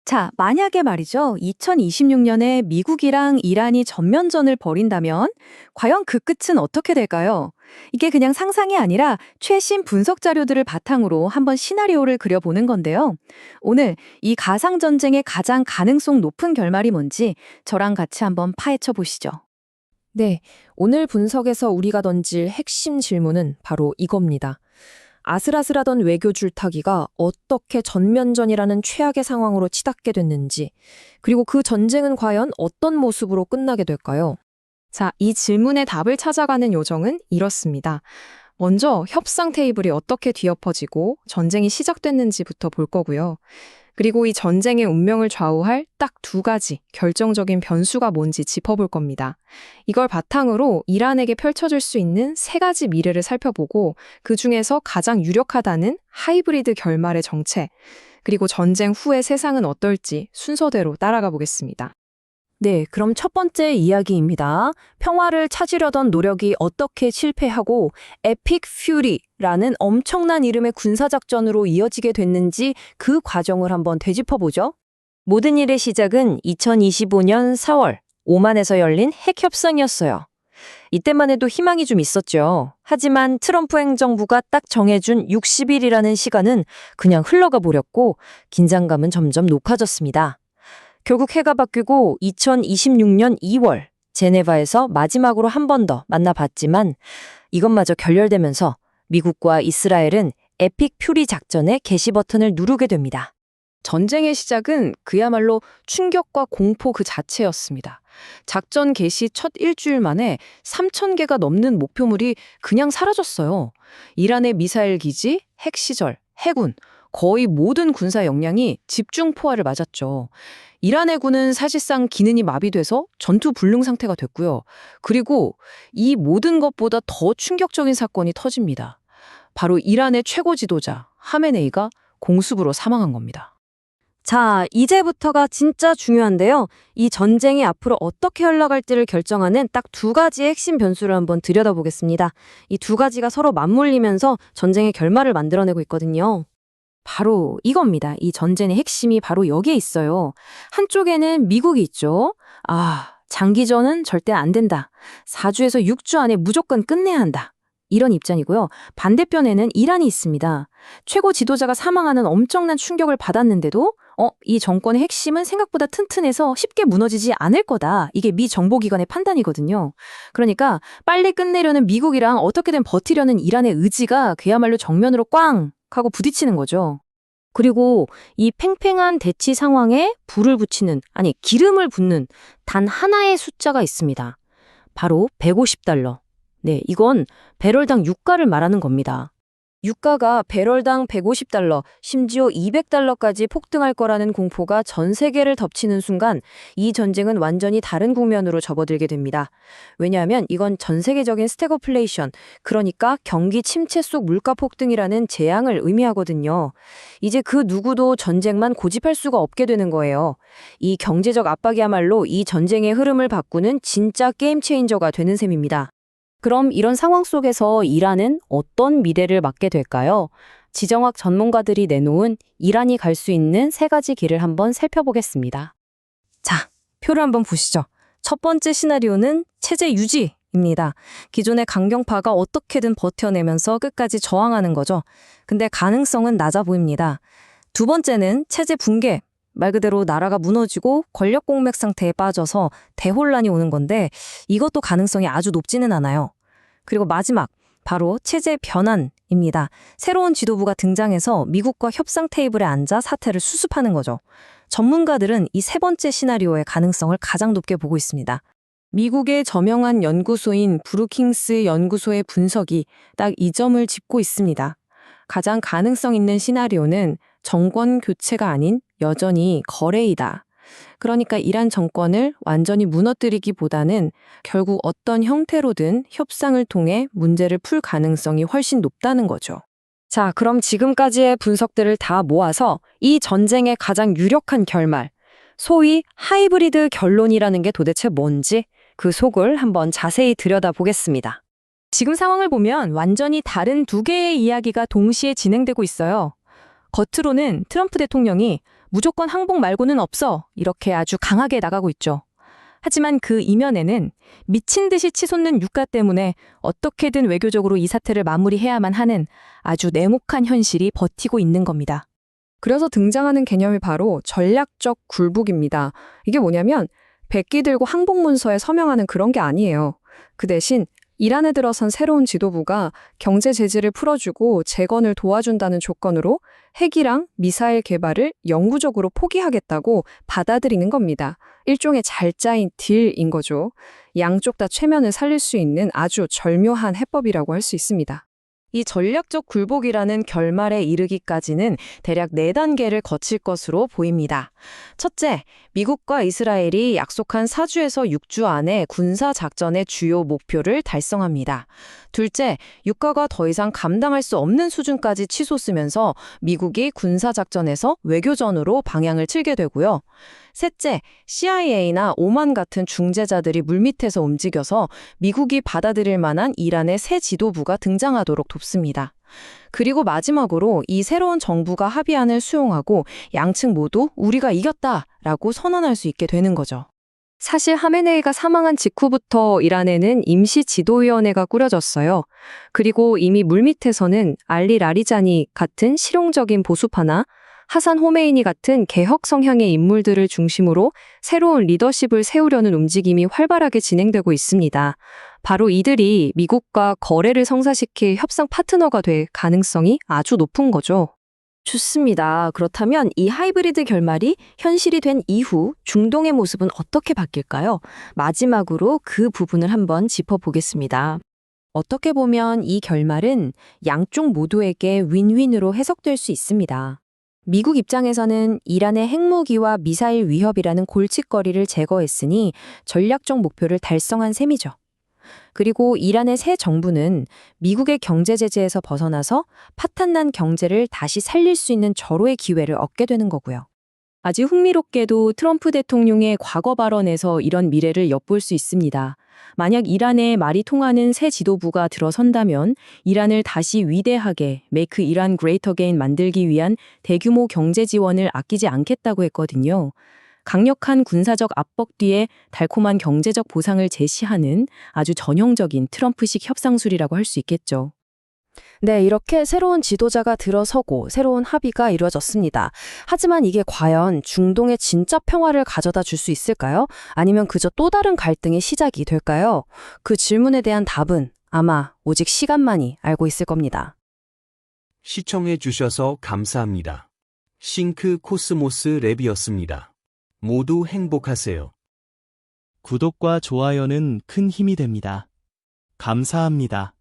자, 만약에 말이죠. 2026년에 미국이랑 이란이 전면전을 벌인다면 과연 그 끝은 어떻게 될까요? 이게 그냥 상상이 아니라 최신 분석 자료들을 바탕으로 한번 시나리오를 그려보는 건데요. 오늘 이 가상 전쟁의 가장 가능성 높은 결말이 뭔지 저랑 같이 한번 파헤쳐 보시죠. 네, 오늘 분석에서 우리가 던질 핵심 질문은 바로 이겁니다. 아슬아슬하던 외교 줄타기가 어떻게 전면전이라는 최악의 상황으로 치닫게 됐는지, 그리고 그 전쟁은 과연 어떤 모습으로 끝나게 될까요? 자, 이 질문의 답을 찾아가는 요정은 이렇습니다. 먼저 협상 테이블이 어떻게 뒤엎어지고 전쟁이 시작됐는지부터 볼 거고요. 그리고 이 전쟁의 운명을 좌우할 딱 두 가지 결정적인 변수가 뭔지 짚어볼 겁니다. 이걸 바탕으로 이란에게 펼쳐질 수 있는 세 가지 미래를 살펴보고 그중에서 가장 유력하다는 하이브리드 결말의 정체, 그리고 전쟁 후의 세상은 어떨지 순서대로 따라가 보겠습니다. 네, 그럼 첫 번째 이야기입니다. 평화를 찾으려던 노력이 어떻게 실패하고 에픽 퓨리라는 엄청난 이름의 군사작전으로 이어지게 됐는지 그 과정을 한번 되짚어보죠. 모든 일의 시작은 2025년 4월 오만에서 열린 핵협상이었어요. 이때만 해도 희망이 좀 있었죠. 하지만 트럼프 행정부가 딱 정해준 60일이라는 시간은 그냥 흘러가 버렸고 긴장감은 점점 높아졌습니다. 결국 해가 바뀌고 2026년 2월 제네바에서 마지막으로 한 번 더 만나봤지만 이것마저 결렬되면서 미국과 이스라엘은 에픽 퓨리 작전의 개시 버튼을 누르게 됩니다. 전쟁의 시작은 그야말로 충격과 공포 그 자체였습니다. 작전 개시 첫 일주일 만에 3,000개가 넘는 목표물이 그냥 사라졌어요. 이란의 미사일 기지, 핵시설, 해군, 거의 모든 군사 역량이 집중 포화를 맞았죠. 이란 해군은 사실상 기능이 마비돼서 전투 불능 상태가 됐고요. 그리고 이 모든 것보다 더 충격적인 사건이 터집니다. 바로 이란의 최고 지도자 하메네이가 공습으로 사망한 겁니다. 자, 이제부터가 진짜 중요한데요. 이 전쟁이 앞으로 어떻게 흘러갈지를 결정하는 딱 두 가지의 핵심 변수를 한번 들여다보겠습니다. 이 두 가지가 서로 맞물리면서 전쟁의 결말을 만들어내고 있거든요. 바로 이겁니다. 이 전쟁의 핵심이 바로 여기에 있어요. 한쪽에는 미국이 있죠. 장기전은 절대 안 된다. 4주에서 6주 안에 무조건 끝내야 한다. 이런 입장이고요. 반대편에는 이란이 있습니다. 최고 지도자가 사망하는 엄청난 충격을 받았는데도 이 정권의 핵심은 생각보다 튼튼해서 쉽게 무너지지 않을 거다. 이게 미 정보기관의 판단이거든요. 그러니까 빨리 끝내려는 미국이랑 어떻게든 버티려는 이란의 의지가 그야말로 정면으로 꽝 하고 부딪히는 거죠. 그리고 이 팽팽한 대치 상황에 불을 붙이는, 아니 기름을 붓는 단 하나의 숫자가 있습니다. 바로 150달러. 네, 이건 배럴당 유가를 말하는 겁니다. 유가가 배럴당 150달러, 심지어 200달러까지 폭등할 거라는 공포가 전 세계를 덮치는 순간 이 전쟁은 완전히 다른 국면으로 접어들게 됩니다. 왜냐하면 이건 전 세계적인 스태그플레이션, 그러니까 경기 침체 속 물가 폭등이라는 재앙을 의미하거든요. 이제 그 누구도 전쟁만 고집할 수가 없게 되는 거예요. 이 경제적 압박이야말로 이 전쟁의 흐름을 바꾸는 진짜 게임 체인저가 되는 셈입니다. 그럼 이런 상황 속에서 이란은 어떤 미래를 맞게 될까요? 지정학 전문가들이 내놓은 이란이 갈 수 있는 세 가지 길을 한번 살펴보겠습니다. 자, 표를 한번 보시죠. 첫 번째 시나리오는 체제 유지입니다. 기존의 강경파가 어떻게든 버텨내면서 끝까지 저항하는 거죠. 근데 가능성은 낮아 보입니다. 두 번째는 체제 붕괴. 말 그대로 나라가 무너지고 권력 공백 상태에 빠져서 대혼란이 오는 건데 이것도 가능성이 아주 높지는 않아요. 그리고 마지막, 바로 체제 변환입니다. 새로운 지도부가 등장해서 미국과 협상 테이블에 앉아 사태를 수습하는 거죠. 전문가들은 이 세 번째 시나리오의 가능성을 가장 높게 보고 있습니다. 미국의 저명한 연구소인 브루킹스 연구소의 분석이 딱 이 점을 짚고 있습니다. 가장 가능성 있는 시나리오는 정권 교체가 아닌 여전히 거래이다. 그러니까 이란 정권을 완전히 무너뜨리기보다는 결국 어떤 형태로든 협상을 통해 문제를 풀 가능성이 훨씬 높다는 거죠. 자, 그럼 지금까지의 분석들을 다 모아서 이 전쟁의 가장 유력한 결말, 소위 하이브리드 결론이라는 게 도대체 뭔지 그 속을 한번 자세히 들여다보겠습니다. 지금 상황을 보면 완전히 다른 두 개의 이야기가 동시에 진행되고 있어요. 겉으로는 트럼프 대통령이 무조건 항복 말고는 없어. 이렇게 아주 강하게 나가고 있죠. 하지만 그 이면에는 미친 듯이 치솟는 유가 때문에 어떻게든 외교적으로 이 사태를 마무리해야만 하는 아주 냉혹한 현실이 버티고 있는 겁니다. 그래서 등장하는 개념이 바로 전략적 굴복입니다. 이게 뭐냐면 백기 들고 항복 문서에 서명하는 그런 게 아니에요. 그 대신 이란에 들어선 새로운 지도부가 경제 제재를 풀어주고 재건을 도와준다는 조건으로 핵이랑 미사일 개발을 영구적으로 포기하겠다고 받아들이는 겁니다. 일종의 잘 짜인 딜인 거죠. 양쪽 다 체면을 살릴 수 있는 아주 절묘한 해법이라고 할 수 있습니다. 이 전략적 굴복이라는 결말에 이르기까지는 대략 4단계를 거칠 것으로 보입니다. 첫째, 미국과 이스라엘이 약속한 4주에서 6주 안에 군사작전의 주요 목표를 달성합니다. 둘째, 유가가 더 이상 감당할 수 없는 수준까지 치솟으면서 미국이 군사작전에서 외교전으로 방향을 틀게 되고요. 셋째, CIA나 오만 같은 중재자들이 물밑에서 움직여서 미국이 받아들일 만한 이란의 새 지도부가 등장하도록 돕습니다. 그리고 마지막으로 이 새로운 정부가 합의안을 수용하고 양측 모두 우리가 이겼다라고 선언할 수 있게 되는 거죠. 사실 하메네이가 사망한 직후부터 이란에는 임시 지도위원회가 꾸려졌어요. 그리고 이미 물밑에서는 알리 라리자니 같은 실용적인 보수파나 하산 호메이니 같은 개혁 성향의 인물들을 중심으로 새로운 리더십을 세우려는 움직임이 활발하게 진행되고 있습니다. 바로 이들이 미국과 거래를 성사시킬 협상 파트너가 될 가능성이 아주 높은 거죠. 좋습니다. 그렇다면 이 하이브리드 결말이 현실이 된 이후 중동의 모습은 어떻게 바뀔까요? 마지막으로 그 부분을 한번 짚어보겠습니다. 어떻게 보면 이 결말은 양쪽 모두에게 윈윈으로 해석될 수 있습니다. 미국 입장에서는 이란의 핵무기와 미사일 위협이라는 골칫거리를 제거했으니 전략적 목표를 달성한 셈이죠. 그리고 이란의 새 정부는 미국의 경제 제재에서 벗어나서 파탄난 경제를 다시 살릴 수 있는 절호의 기회를 얻게 되는 거고요. 아주 흥미롭게도 트럼프 대통령의 과거 발언에서 이런 미래를 엿볼 수 있습니다. 만약 이란의 말이 통하는 새 지도부가 들어선다면 이란을 다시 위대하게 Make Iran Great Again 만들기 위한 대규모 경제 지원을 아끼지 않겠다고 했거든요. 강력한 군사적 압박 뒤에 달콤한 경제적 보상을 제시하는 아주 전형적인 트럼프식 협상술이라고 할 수 있겠죠. 네, 이렇게 새로운 지도자가 들어서고 새로운 합의가 이루어졌습니다. 하지만 이게 과연 중동의 진짜 평화를 가져다 줄 수 있을까요? 아니면 그저 또 다른 갈등의 시작이 될까요? 그 질문에 대한 답은 아마 오직 시간만이 알고 있을 겁니다. 시청해 주셔서 감사합니다. 싱크 코스모스 랩이었습니다. 모두 행복하세요. 구독과 좋아요는 큰 힘이 됩니다. 감사합니다.